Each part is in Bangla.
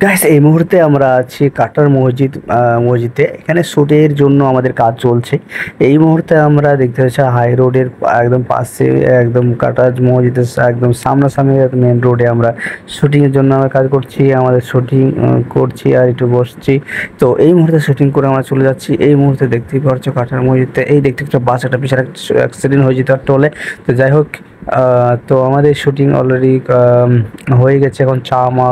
গাইস এই মুহূর্তে আমরা আছি কাটার মসজিদে। এখানে শুটের জন্য আমাদের কাজ চলছে। এই মুহূর্তে আমরা দেখতে পাচ্ছি হাই রোডের একদম পাশে, একদম কাটার মসজিদের একদম সামনাসামনি মেন রোডে আমরা শুটিংয়ের জন্য আমরা কাজ করছি। আমাদের শুটিং করছি আর একটু বসছি। তো এই মুহূর্তে শুটিং করে আমরা চলে যাচ্ছি। এই মুহূর্তে দেখতেই পাচ্ছ কাটার মসজিদে এই দেখতে একটা বাস, একটা বিশাল অ্যাক্সিডেন্ট হয়ে যেত টোলে। তো যাই হোক, তো আমাদের শুটিং অলরেডি হয়ে গেছে। এখন চা মা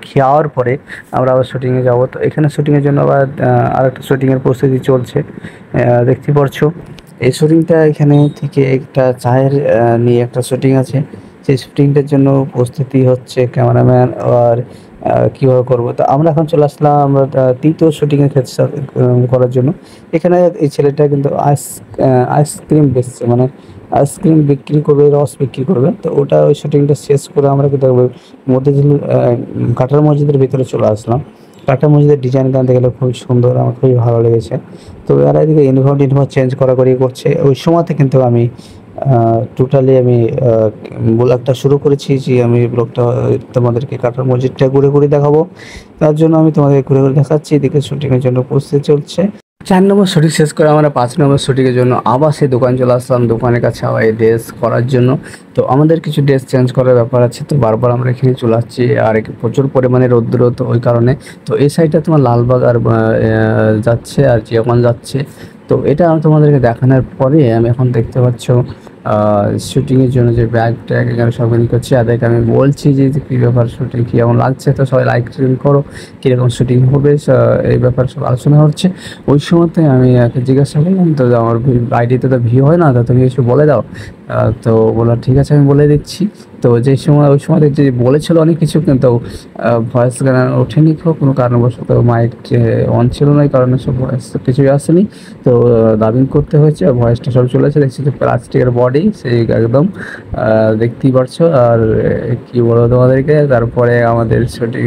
খাওয়ার পরে আমরা আবার শুটিংয়ে যাব। তো এখানে শুটিংয়ের জন্য আবার আরেকটা শুটিংয়ের প্রস্তুতি চলছে। দেখতেই পারছো এই শুটিংটা এখানে থেকে একটা চায়ের নিয়ে একটা শুটিং আছে। সেই শুটিংটার জন্য প্রস্তুতি হচ্ছে ক্যামেরাম্যান আর কীভাবে করবো। তো আমরা এখন চলে আসলাম আমরা তৃতীয় শুটিংয়ের ক্ষেত্রে করার জন্য। এখানে এই ছেলেটা কিন্তু আইসক্রিম বেচছে, মানে আইসক্রিম বিক্রি করবে, রস বিক্রি করবে। তো ওটা ওই শুটিংটা শেষ করে আমরা কিন্তু মতিঝিল কাটার মসজিদের ভিতরে চলে আসলাম। কাটার মসজিদের ডিজাইন আনতে গেলে খুবই সুন্দর, আমার খুবই ভালো লেগেছে। তো এরা এদিকে ইউনিফর্ম চেঞ্জ করাকরি করছে। ওই সময়তে কিন্তু আমি টোটালি আমি ব্লগটা শুরু করেছি যে আমি ব্লগটা তোমাদেরকে কাটার মসজিদটা ঘুরে ঘুরে দেখাবো। তার জন্য আমি তোমাদের ঘুরে ঘুরে দেখাচ্ছি। এদিকে শুটিংয়ের জন্য প্রস্তুতি চলছে। 4 নম্বর শুটিং শেষ করে আমরা 5 নম্বর শুটিংয়ের জন্য আবার সেই দোকান চলে আসলাম। দোকানের কাছে আবার এই ড্রেস করার জন্য। তো আমাদের কিছু ড্রেস চেঞ্জ করার ব্যাপার আছে, তো বারবার আমরা এখানে চলে আসছি। আর প্রচুর পরিমাণে রৌদ্র, তো ওই কারণে। তো এই সাইডটা তোমার লালবাগ আর যাচ্ছে আর জিয়াগঞ্জ যাচ্ছে। তো এটা আমি তোমাদেরকে দেখানোর পরে আমি এখন দেখতে পাচ্ছ শুটিংয়ের জন্য যে ব্যাগ ট্যাগ এখানে সব কিছু করছি। তাদেরকে আমি বলছি যে কী ব্যাপার, শুটিং কীরকম লাগছে। তো সবাই লাইক করো, কীরকম শুটিং হবে এই ব্যাপার সব আলোচনা হচ্ছে। ওই সময়তে আমি জিজ্ঞাসা করলাম, তো আমার আইডিতে তো ভিউ হয় না, তো তুমি কিছু বলে দাও। তো বললো ঠিক আছে আমি বলে দিচ্ছি। তো যে সময় ওই সময় দেখছি বলেছিল অনেক কিছু, কিন্তু ভয়েস গান ওঠেনি কোনো কারণবশত। মাইক অন ছিল না, এই কারণে সব ভয়েস কিছুই আসেনি। তো ডাবিং করতে হয়েছে, ভয়েসটা সব চলেছে। দেখছি যে প্লাস্টিকের বডি সেই একদম দেখতেই পারছো। আর কী বলবো তোমাদেরকে, তারপরে আমাদের শুটিং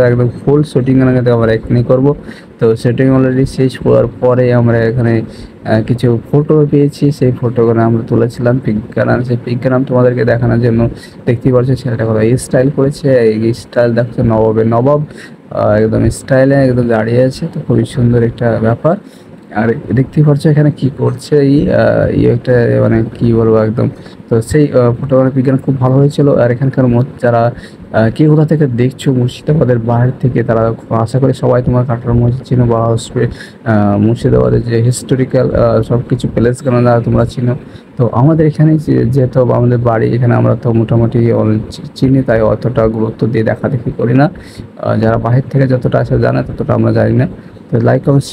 একদম ফুল শুটিং আমরা এখানেই করবো। তো শুটিং অলরেডি শেষ হওয়ার পরে আমরা এখানে কিছু ফটো পেয়েছি, সেই ফটোগুলো আমরা তুলেছিলাম পিকগান। সেই পিকগান তোমাদেরকে দেখানোর জন্য দেখতেই পাচ্ছ ছেলেটা কথা এই স্টাইল করেছে। এই স্টাইল দেখছো নবাবের নবাব, একদম স্টাইলে একদম দাঁড়িয়ে আছে। তো খুবই সুন্দর একটা ব্যাপার। আর দেখতেই পাচ্ছ এখানে কি করছে একটা, মানে কি বলবো একদম। তো সেই ফটোগ্রাফি বিজ্ঞান খুব ভালো হয়েছিল। আর এখানকার যারা কে কোথা থেকে দেখছো মুর্শিদাবাদের বাইরে থেকে, তারা আশা করি সবাই তোমার কাটার মসজিদ চিনো বা মুর্শিদাবাদের যে হিস্টোরিক্যাল সব কিছু প্লেসগুলো তোমরা চিনো। তো আমাদের এখানে যেহেতু আমাদের বাড়ি এখানে, আমরা তো মোটামুটি চিনি, তাই অতটা গুরুত্ব দিয়ে দেখাদেখি করি না। যারা বাহির থেকে যতটা আসে জানে ততটা আমরা জানি না। তো লাইক কমেন্ট